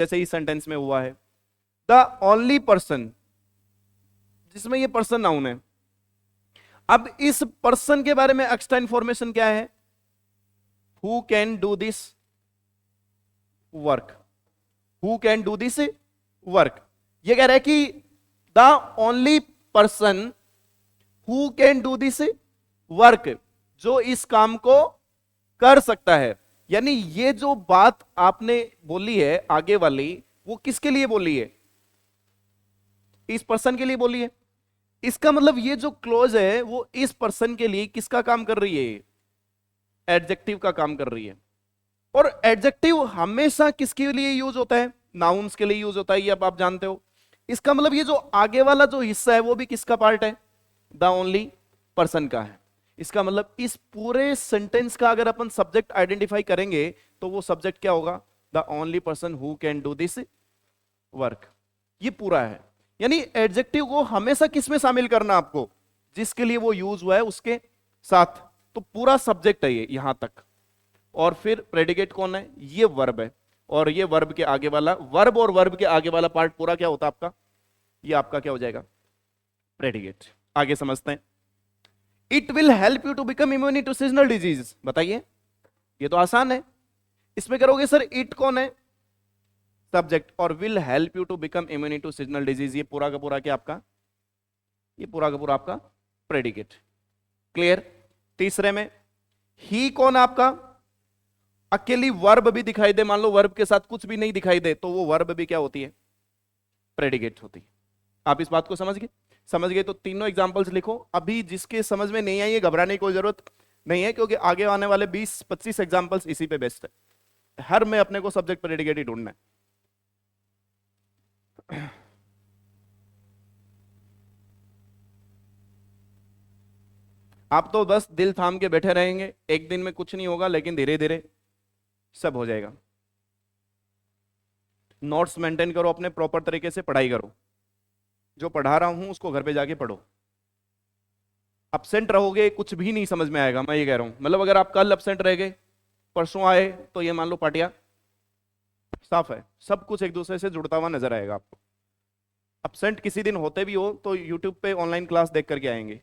जैसे ही सेंटेंस में हुआ है। द ओनली पर्सन, जिसमें ये पर्सन नाउन है। अब इस पर्सन के बारे में एक्स्ट्रा इंफॉर्मेशन क्या है? Who can do this work, who can do this work. ये कह रहा है कि the only person who can do this work, जो इस काम को कर सकता है। यानी ये जो बात आपने बोली है आगे वाली, वो किसके लिए बोली है? इस पर्सन के लिए बोली है। इसका मतलब ये जो क्लोज है वो इस पर्सन के लिए किसका काम कर रही है? एडजेक्टिव का काम कर रही है। और एडजेक्टिव हमेशा किसके लिए यूज होता है? नाउन्स के लिए यूज होता है, ये अब आप जानते हो। इसका मतलब ये जो आगे वाला जो हिस्सा है वो भी किसका पार्ट है? द ओनली पर्सन का है। इसका मतलब इस पूरे सेंटेंस का अगर अपन सब्जेक्ट आइडेंटिफाई करेंगे तो वो सब्जेक्ट क्या होगा? The only person who can do this work. ये पूरा है। यानी एडजेक्टिव को हमेशा किस में शामिल करना आपको? जिसके लिए वो यूज हुआ है उसके साथ। तो पूरा सब्जेक्ट है ये यहां तक। और फिर प्रेडिकेट कौन है? ये वर्ब है। और ये वर्ब के आगे वाला, वर्ब और वर्ब के आगे वाला पार्ट पूरा क्या होता है आपका? ये आपका क्या हो जाएगा? प्रेडिकेट। आगे समझते हैं। It will help you to become immune to seasonal disease. बताइए, ये तो आसान है। इसमें करोगे सर इट कौन है? सब्जेक्ट। और will help you to become immune to seasonal disease, ये पूरा का पूरा क्या आपका? ये पूरा का पूरा आपका प्रेडिकेट। क्लियर? तीसरे में ही कौन है आपका? अकेली वर्ब भी दिखाई दे, मान लो वर्ब के साथ कुछ भी नहीं दिखाई दे, तो वो वर्ब भी क्या होती है? प्रेडिकेट होती है। आप इस बात को समझ गए? समझ गए तो तीनों एग्जांपल्स लिखो। अभी जिसके समझ में नहीं आई है घबराने की कोई जरूरत नहीं है, क्योंकि आगे आने वाले 20-25 एग्जांपल्स इसी पे बेस्ड है। हर में अपने को सब्जेक्ट प्रेडिकेट ही ढूंढना है। आप तो बस दिल थाम के बैठे रहेंगे, एक दिन में कुछ नहीं होगा, लेकिन धीरे धीरे सब हो जाएगा। नोट्स मेंटेन करो, अपने प्रॉपर तरीके से पढ़ाई करो। जो पढ़ा रहा हूं उसको घर पे जाके पढ़ो। अपसेंट रहोगे कुछ भी नहीं समझ में आएगा, मैं ये कह रहा हूं। मतलब अगर आप कल अपसेंट रह गए, परसों आए, तो ये मान लो पाटिया साफ है। सब कुछ एक दूसरे से जुड़ता हुआ नजर आएगा आपको। अपसेंट किसी दिन होते भी हो तो यूट्यूब पे ऑनलाइन क्लास देख करके आएंगे।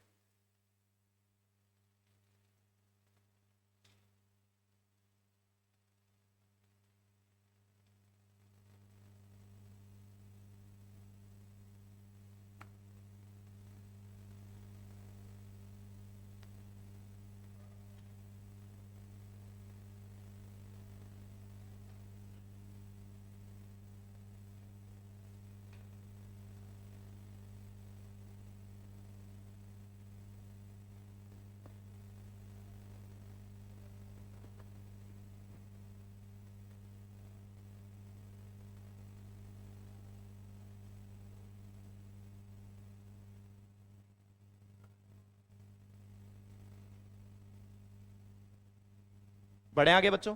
बढ़े आगे बच्चों?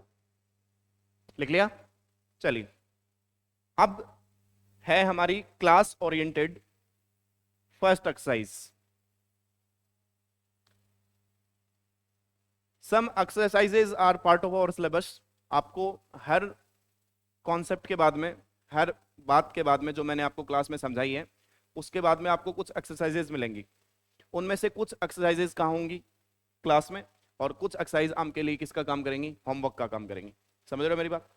लिख लिया? चलिए, अब है हमारी class oriented first exercise. Some exercises are part of our syllabus. आपको हर कॉन्सेप्ट के बाद में, हर बात के बाद में जो मैंने आपको क्लास में समझाई है, उसके बाद में आपको कुछ एक्सरसाइजेज मिलेंगी। उनमें से कुछ एक्सरसाइजेज कहाँ होंगी? क्लास में। और कुछ एक्सरसाइज आपके लिए किसका काम करेंगी? होमवर्क का काम करेंगी। समझ रहे हो मेरी बात?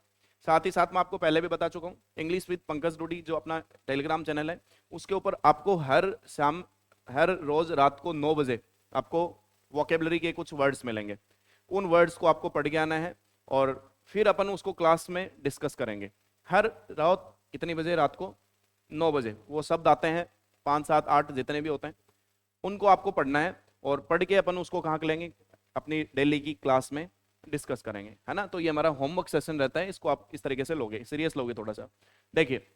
साथ ही साथ मैं आपको पहले भी बता चुका हूँ, इंग्लिश विद पंकज डोडी जो अपना टेलीग्राम चैनल है, उसके ऊपर आपको हर शाम, हर रोज रात को 9 बजे आपको वोकेबलरी के कुछ वर्ड्स मिलेंगे। उन वर्ड्स को आपको पढ़ के आना है और फिर अपन उसको क्लास में डिस्कस करेंगे। हर रात कितनी बजे? रात को 9 बजे वो शब्द आते हैं, 5, 7, 8 जितने भी होते हैं, उनको आपको पढ़ना है। और पढ़ के अपन उसको कहाँ लेंगे? अपनी डेली की क्लास में डिस्कस करेंगे, है ना? तो ये हमारा होमवर्क सेशन रहता है, इसको आप इस तरीके से लोगे, सीरियस लोगे थोड़ा सा। देखिए,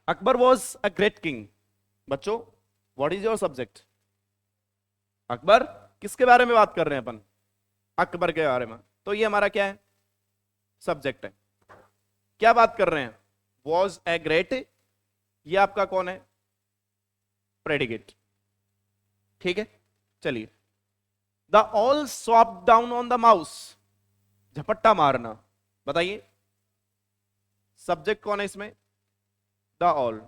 Akbar was a great king. बच्चों, what is your subject? Akbar किसके बारे में बात कर रहे हैं अपन? अकबर के बारे में। तो ये हमारा क्या है? सब्जेक्ट है। क्या बात कर रहे हैं? वॉज ए ग्रेट, ये आपका कौन है? प्रेडिकेट। ठीक है, चलिए। The owl swoop down on the mouse, झपट्टा मारना। बताइए, सब्जेक्ट कौन है इसमें? The all.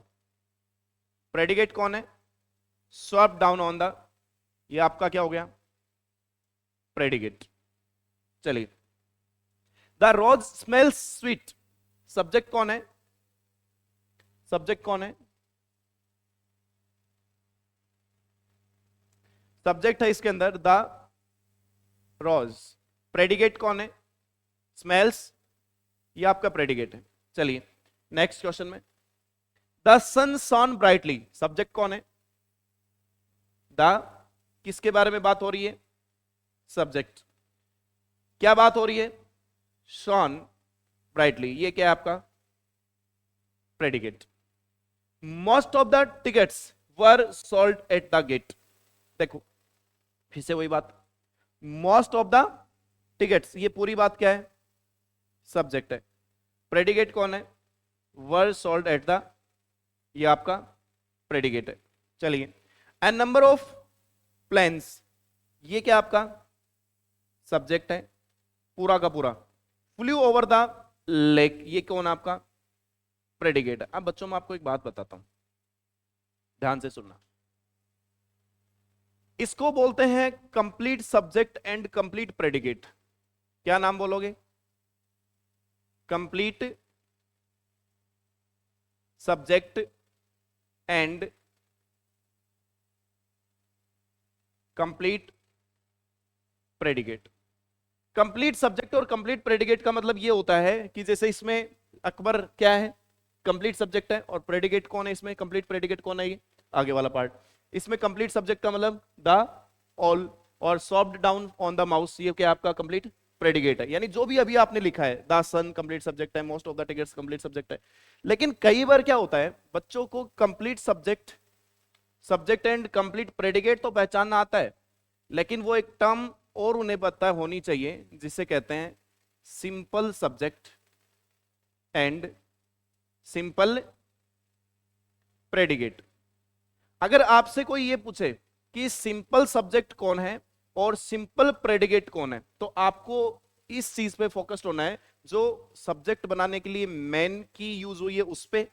प्रेडिकेट कौन है? स्वैप डाउन ऑन द, ये आपका क्या हो गया? प्रेडिकेट। चलिए, the rose smells sweet, subject कौन है? सब्जेक्ट कौन है? सब्जेक्ट है इसके अंदर द रोज। प्रेडिकेट कौन है? स्मेल्स, ये आपका प्रेडिकेट है। चलिए नेक्स्ट क्वेश्चन में, the sun shone brightly, subject कौन है? द, किसके बारे में बात हो रही है? सब्जेक्ट। क्या बात हो रही है? शॉन ब्राइटली, ये क्या है आपका? Predicate. Most of the tickets were sold at the gate, देखो फिर से वही बात, मोस्ट ऑफ द टिकट्स, ये पूरी बात क्या है? सब्जेक्ट है। प्रेडिकेट कौन है? वर सोल्ड एट द, ये आपका प्रेडिकेट है। चलिए, एंड नंबर ऑफ प्लेन्स, ये क्या आपका? सब्जेक्ट है पूरा का पूरा। फ्लू ओवर द लेक, ये कौन आपका? प्रेडिकेट है। अब बच्चों में आपको एक बात बताता हूं, ध्यान से सुनना। इसको बोलते हैं complete subject and complete predicate. क्या नाम बोलोगे? Complete subject and complete predicate. Complete subject और कंप्लीट प्रेडिकेट का मतलब ये होता है कि जैसे इसमें अकबर क्या है? कंप्लीट सब्जेक्ट है, और प्रेडिकेट कौन है इसमें? कंप्लीट प्रेडिकेट कौन है? ये आगे वाला पार्ट। इसमें कंप्लीट सब्जेक्ट का मतलब द ऑल, और soft down on the mouse, ये क्या आपका? कंप्लीट प्रेडिकेट है। यानी जो भी अभी आपने लिखा है, द सन कंप्लीट सब्जेक्ट है, most of the tickets complete subject है। लेकिन कई बार क्या होता है, बच्चों को complete subject, subject and complete predicate तो पहचानना आता है, लेकिन वो एक टर्म और उन्हें पता होनी चाहिए जिसे कहते हैं simple subject and simple predicate. अगर आपसे कोई ये पूछे कि सिंपल सब्जेक्ट कौन है और सिंपल प्रेडिकेट कौन है, तो आपको इस चीज पे फोकस्ड होना है, जो सब्जेक्ट बनाने के लिए मेन की यूज हुई है उस पे,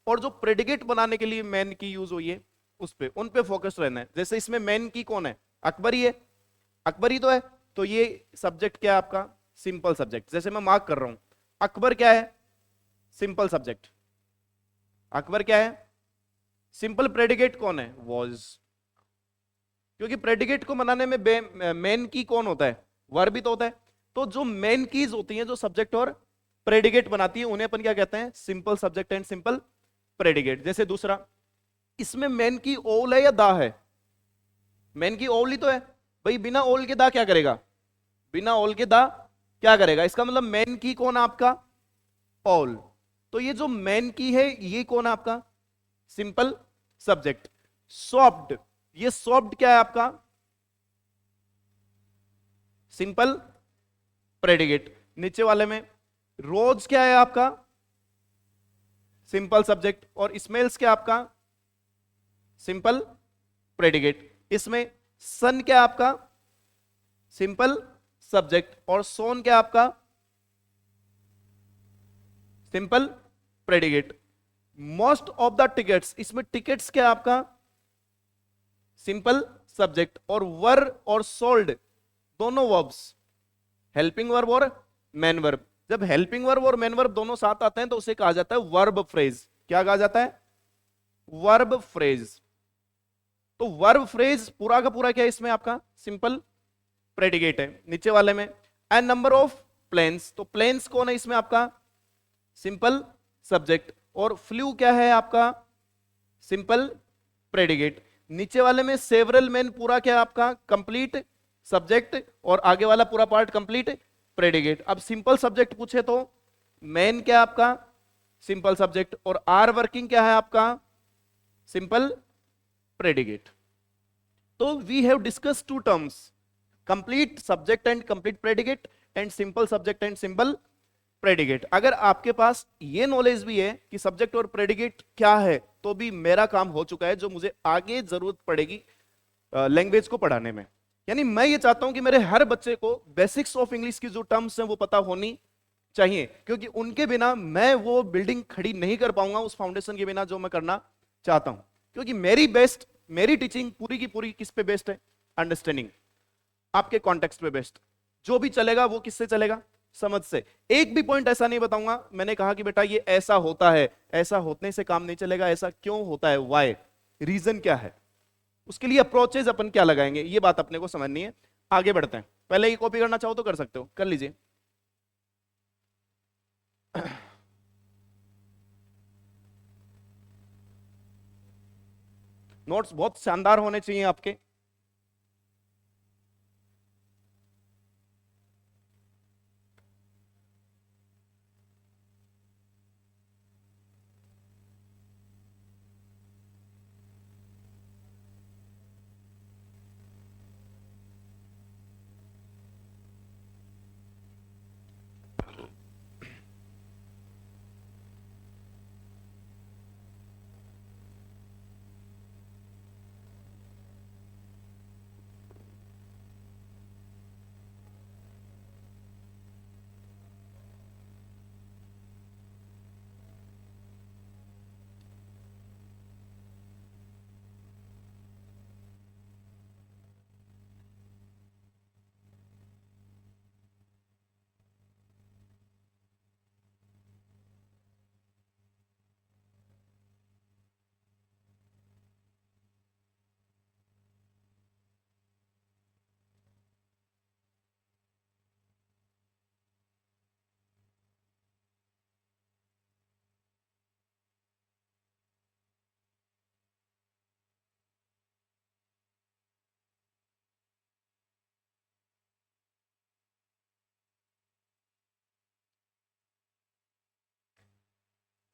और जो प्रेडिकेट बनाने के लिए मेन की यूज हुई है उस पे, उन पे फोकस्ड रहना है। जैसे इसमें मेन की कौन है? अकबर ही है, अकबर ही तो है, तो ये सब्जेक्ट क्या है आपका? Simple subject. जैसे मैं मार्क कर रहा हूं, अकबर क्या है? Simple subject. अकबर क्या है? सिंपल प्रेडिकेट कौन है? वॉज। क्योंकि प्रेडिकेट को बनाने में मेन की कौन होता है? वर्ब भी तो होता है। तो जो मेन कीज होती हैं जो सब्जेक्ट और प्रेडिकेट बनाती है, उन्हें अपन क्या कहते हैं? Simple subject and simple predicate. जैसे दूसरा, इसमें मेन की ओल है या दा है? मेन की ओल ही तो है भाई, बिना ओल के दा क्या करेगा? बिना ओल के दा क्या करेगा? इसका मतलब मेन की कौन है आपका? ऑल। तो ये जो मेन की है ये कौन है आपका? Simple subject. सॉफ्ट, ये सॉफ्ट क्या है आपका? Simple predicate. नीचे वाले में रोज क्या है आपका? Simple subject. और स्मेल्स क्या आपका? Simple predicate. इसमें सन क्या आपका? Simple subject. और सोन क्या आपका? Simple predicate. Most of the tickets, इसमें टिकट्स क्या आपका? Simple subject. और वर और सोल्ड दोनों वर्ब्स, हेल्पिंग वर्ब और मेन वर्ब। जब हेल्पिंग वर्ब और मेन वर्ब दोनों साथ आते हैं तो उसे कहा जाता है वर्ब फ्रेज। क्या कहा जाता है? Verb phrase. तो वर्ब फ्रेज पूरा का पूरा क्या है इसमें आपका? सिंपल प्रेडिकेट है। नीचे वाले में एंड नंबर ऑफ प्लेन्स, तो प्लेन्स कौन है इसमें आपका? Simple subject. और फ्लू क्या है आपका? Simple predicate. नीचे वाले में सेवरल मैन पूरा क्या है आपका? Complete subject. और आगे वाला पूरा पार्ट कंप्लीट प्रेडिकेट। अब सिंपल सब्जेक्ट पूछे तो मैन क्या आपका? Simple subject. और आर वर्किंग क्या है आपका? Simple predicate. तो we have discuss two terms, complete subject and complete predicate, and simple subject and simple predicate. अगर आपके पास ये नॉलेज भी है कि सब्जेक्ट और प्रेडिकेट क्या है, तो भी मेरा काम हो चुका है, जो मुझे आगे जरूरत पड़ेगी लैंग्वेज को पढ़ाने में। यानी मैं ये चाहता हूं कि मेरे हर बच्चे को बेसिक्स ऑफ इंग्लिश की जो टर्म्स हैं वो पता होनी चाहिए, क्योंकि उनके बिना मैं वो बिल्डिंग खड़ी नहीं कर पाऊंगा उस फाउंडेशन के बिना जो मैं करना चाहता हूं। क्योंकि मेरी टीचिंग पूरी की पूरी किस पे बेस्ड है? अंडरस्टैंडिंग, आपके कॉन्टेक्स्ट पे बेस्ड। जो भी चलेगा वो किससे चलेगा? समझ से। एक भी पॉइंट ऐसा नहीं बताऊंगा मैंने कहा कि बेटा ये ऐसा होता है, ऐसा होने से काम नहीं चलेगा, ऐसा क्यों होता है, वाई, रीजन क्या है, उसके लिए अप्रोचेज अपन क्या लगाएंगे, ये बात अपने को समझनी है। आगे बढ़ते हैं। पहले ये कॉपी करना चाहो तो कर सकते हो, कर लीजिए। नोट्स बहुत शानदार होने चाहिए आपके।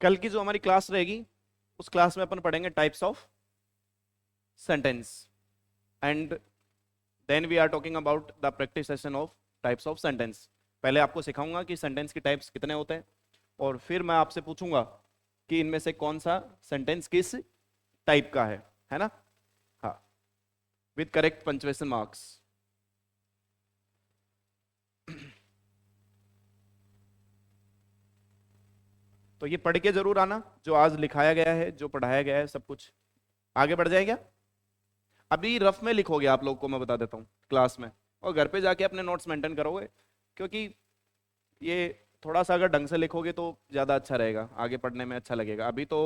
कल की जो हमारी क्लास रहेगी उस क्लास में अपन पढ़ेंगे types of sentence, and then we are talking about the practice session of types of sentence. पहले आपको सिखाऊंगा कि सेंटेंस की टाइप्स कितने होते हैं, और फिर मैं आपसे पूछूंगा कि इनमें से कौन सा सेंटेंस किस टाइप का है ना? हाँ, विद करेक्ट पंक्चुएशन मार्क्स। तो ये पढ़ के जरूर आना जो आज लिखाया गया है, जो पढ़ाया गया है, सब कुछ आगे बढ़ जाएगा। अभी रफ में लिखोगे आप लोग को मैं बता देता हूँ क्लास में, और घर पे जाके अपने नोट्स मेंटेन करोगे, क्योंकि ये थोड़ा सा अगर ढंग से लिखोगे तो ज़्यादा अच्छा रहेगा, आगे पढ़ने में अच्छा लगेगा। अभी तो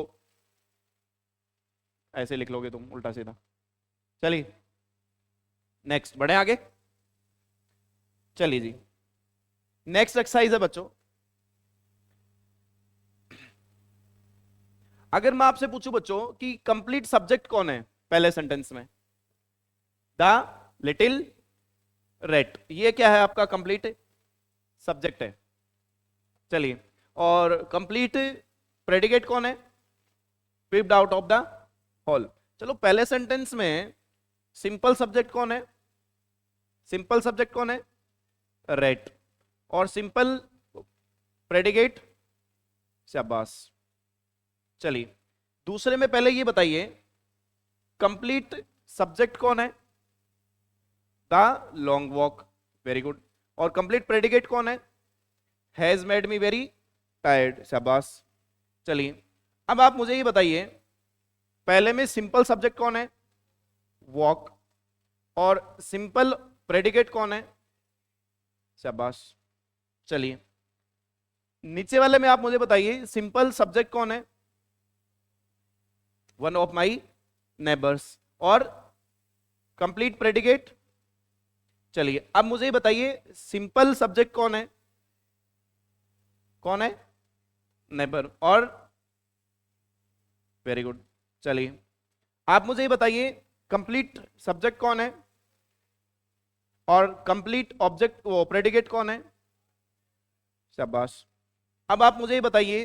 ऐसे लिख लोगे तुम उल्टा सीधा। चलिए नेक्स्ट बढ़े आगे। चलिए जी, नेक्स्ट एक्सरसाइज है बच्चों। अगर मैं आपसे पूछूं बच्चों कि कंप्लीट सब्जेक्ट कौन है पहले सेंटेंस में? द लिटिल रेट, ये क्या है आपका? कंप्लीट सब्जेक्ट है। चलिए, और कंप्लीट प्रेडिकेट कौन है? पिप्ड आउट ऑफ द हॉल। चलो, पहले सेंटेंस में सिंपल सब्जेक्ट कौन है? सिंपल सब्जेक्ट कौन है? रेट। और सिंपल प्रेडिकेट? शाबाश। चलिए, दूसरे में पहले ये बताइए कंप्लीट सब्जेक्ट कौन है? The long walk, very good. और कंप्लीट प्रेडिकेट कौन है? Has made me very tired, शाबाश। चलिए, अब आप मुझे ये बताइए पहले में सिंपल सब्जेक्ट कौन है? वॉक। और सिंपल प्रेडिकेट कौन है? शाबाश। चलिए, नीचे वाले में आप मुझे बताइए सिंपल सब्जेक्ट कौन है? One of my neighbours. और कंप्लीट प्रेडिकेट? चलिए, अब मुझे बताइए सिंपल सब्जेक्ट कौन है? कौन है? नेबर। और वेरी गुड। चलिए, आप मुझे बताइए कंप्लीट सब्जेक्ट कौन है और कंप्लीट ऑब्जेक्ट वो प्रेडिकेट कौन है? शाबाश। अब आप मुझे बताइए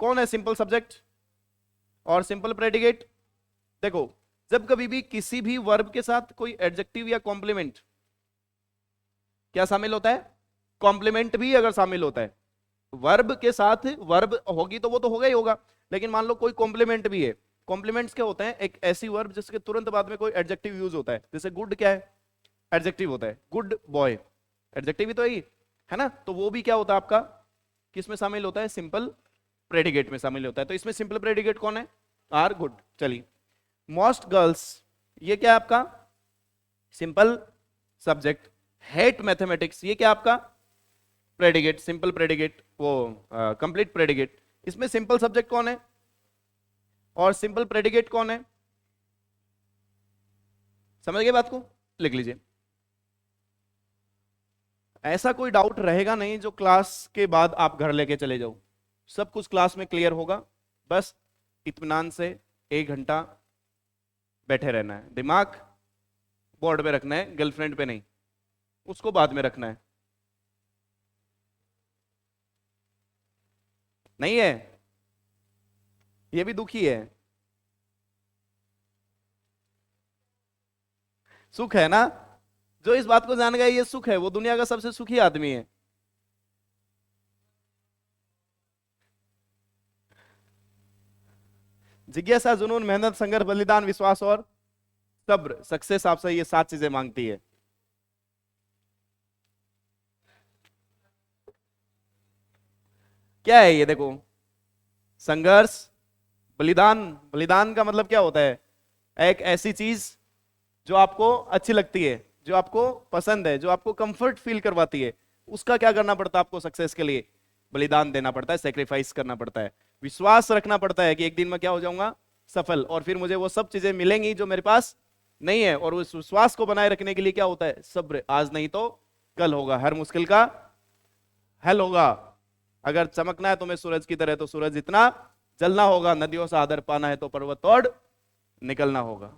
कौन है सिंपल सब्जेक्ट और सिंपल प्रेडिकेट? देखो, जब कभी भी किसी भी वर्ब के साथ कोई एडजेक्टिव या कॉम्प्लीमेंट क्या शामिल होता है? कॉम्प्लीमेंट भी अगर शामिल होता है वर्ब के साथ, वर्ब होगी तो वो तो होगा ही होगा, लेकिन मान लो कोई कॉम्प्लीमेंट भी है। कॉम्प्लीमेंट्स क्या होते हैं? एक ऐसी वर्ब जिसके तुरंत बाद में कोई एडजेक्टिव यूज होता है। जैसे गुड क्या है? एडजेक्टिव होता है। गुड बॉय एडजेक्टिव ही तो है ना? तो वो भी क्या होता है आपका? किस में शामिल होता है? सिंपल प्रेडिकेट में शामिल होता है। तो इसमें सिंपल प्रेडिकेट कौन है? आर। गुड। चलिए, मोस्ट गर्ल्स, ये क्या है आपका? Simple subject. हेट मैथमेटिक्स, ये क्या आपका? प्रेडिकेट, सिंपल प्रेडिकेट, वो कंप्लीट प्रेडिकेट। इसमें सिंपल सब्जेक्ट कौन है और सिंपल प्रेडिकेट कौन है? समझ गए बात को? लिख लीजिए। ऐसा कोई डाउट रहेगा नहीं जो क्लास के बाद आप घर लेके चले जाओ। सब कुछ क्लास में क्लियर होगा। बस इत्मीनान से 1 घंटा बैठे रहना है। दिमाग बोर्ड पे रखना है, गर्लफ्रेंड पे नहीं। उसको बाद में रखना है। नहीं है? ये भी दुखी है। सुख है ना? जो इस बात को जान गया ये सुख है, वो दुनिया का सबसे सुखी आदमी है। जिज्ञासा, जुनून, मेहनत, संघर्ष, बलिदान, विश्वास और सब्र, सक्सेस आपसे ये 7 चीजें मांगती है। क्या है ये? देखो, संघर्ष, बलिदान। बलिदान का मतलब क्या होता है? एक ऐसी चीज जो आपको अच्छी लगती है, जो आपको पसंद है, जो आपको कंफर्ट फील करवाती है, उसका क्या करना पड़ता है आपको सक्सेस के लिए? बलिदान देना पड़ता है, सेक्रीफाइस करना पड़ता है। विश्वास रखना पड़ता है कि एक दिन मैं क्या हो जाऊंगा? सफल, और फिर मुझे वो सब चीजें मिलेंगी जो मेरे पास नहीं है। और उस विश्वास को बनाए रखने के लिए क्या होता है? सब्र। आज नहीं तो कल होगा, हर मुश्किल का हल होगा। अगर चमकना है तुम्हें सूरज की तरह, तो सूरज जितना जलना होगा। नदियों से आदर पाना है तो पर्वत तोड़ निकलना होगा।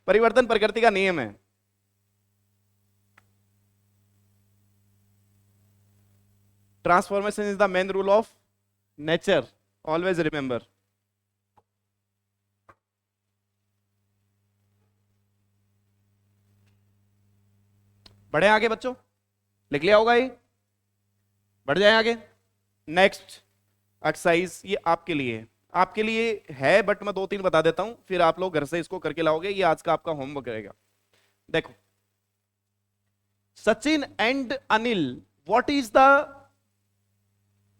परिवर्तन प्रकृति का नियम है। Transformation is the main rule of nature, always remember. बढ़े आगे बच्चों, लिख लिया होगा ये? बढ़ जाए आगे। नेक्स्ट एक्सरसाइज, ये आपके लिए है। आपके लिए है, बट मैं 2-3 बता देता हूं, फिर आप लोग घर से इसको करके लाओगे। ये आज का आपका होमवर्क रहेगा। देखो, Sachin and Anil, what is the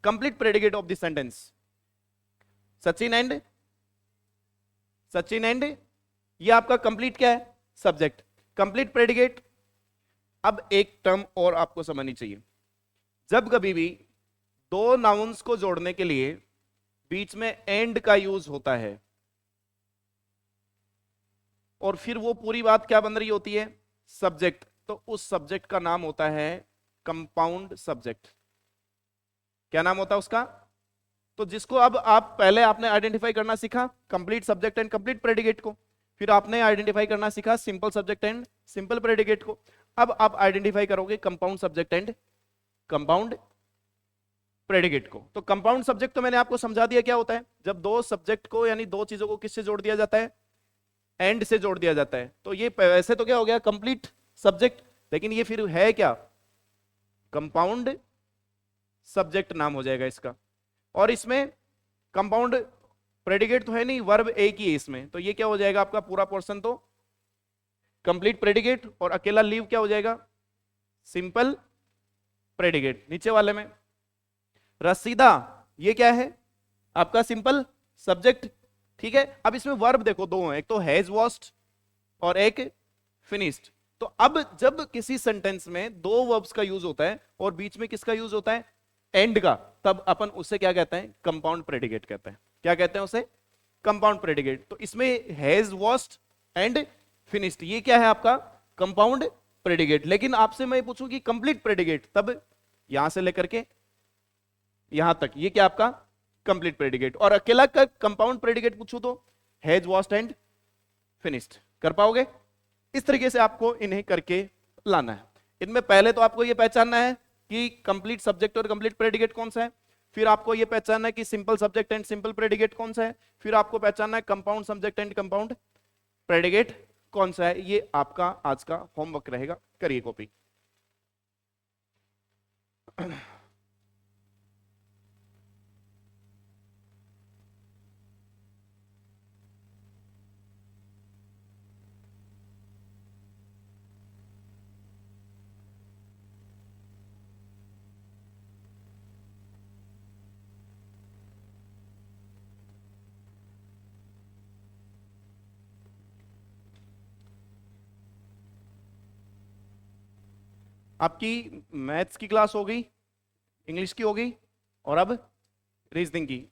complete predicate of the sentence? Sachin and, Sachin and, ये आपका कंप्लीट क्या है? सब्जेक्ट। Complete predicate. अब एक टर्म और आपको समझनी चाहिए। जब कभी भी दो नाउन्स को जोड़ने के लिए बीच में एंड का यूज होता है, और फिर वो पूरी बात क्या बन रही होती है? सब्जेक्ट। तो उस सब्जेक्ट का नाम होता है कंपाउंड सब्जेक्ट। क्या नाम होता है उसका? तो जिसको अब आप पहले आपने आइडेंटिफाई करना सीखा complete subject and complete predicate को, फिर आपने आइडेंटिफाई करना सीखा simple subject and simple predicate को। अब आप आइडेंटिफाई करोगे compound subject and compound predicate को। तो कंपाउंड सब्जेक्ट तो मैंने आपको समझा दिया क्या होता है। जब दो सब्जेक्ट को, यानी दो चीजों को किससे जोड़ दिया जाता है? एंड से जोड़ दिया जाता है। तो ये वैसे तो क्या हो गया? Complete subject. लेकिन ये फिर है क्या? कंपाउंड सब्जेक्ट नाम हो जाएगा इसका। और इसमें कंपाउंड प्रेडिकेट तो है नहीं, वर्ब एक ही है इसमें, तो ये क्या हो जाएगा आपका पूरा पोर्शन? तो कंप्लीट प्रेडिकेट, और अकेला लीव क्या हो जाएगा? Simple predicate. नीचे वाले में रसीदा, ये क्या है? आपका सिंपल सब्जेक्ट। ठीक है। अब इसमें वर्ब देखो, दो हैं, एक तो हैज वॉस्ड और एक फिनिश्ड। तो अब जब किसी सेंटेंस में दो वर्ब्स का यूज होता है और बीच में किसका यूज होता है? एंड का, तब अपन उसे क्या कहते हैं? कंपाउंड प्रेडिकेट कहते हैं। क्या कहते हैं उसे? Compound predicate. तो इसमें हैज वॉस्ड एंड फिनिश्ड, ये क्या है आपका? Compound predicate. लेकिन आपसे मैं पूछूं कि कंप्लीट प्रेडिकेट, तब यहां से लेकर के यहां तक, ये क्या आपका? Complete predicate. और अकेला का कंपाउंड प्रेडिकेट पूछूं तो हैज वॉस्ड एंड फिनिश्ड। कर पाओगे? इस तरीके से आपको इन्हें करके लाना है। इनमें पहले तो आपको यह पहचानना है कि कंप्लीट सब्जेक्ट और कंप्लीट प्रेडिकेट कौन सा है। फिर आपको यह पहचानना है कि simple subject and simple predicate कौन सा है। फिर आपको पहचानना है compound subject and compound predicate कौन सा है। ये आपका आज का होमवर्क रहेगा। करिए कॉपी। आपकी मैथ्स की क्लास हो गई, इंग्लिश की हो गई, और अब रीजनिंग की।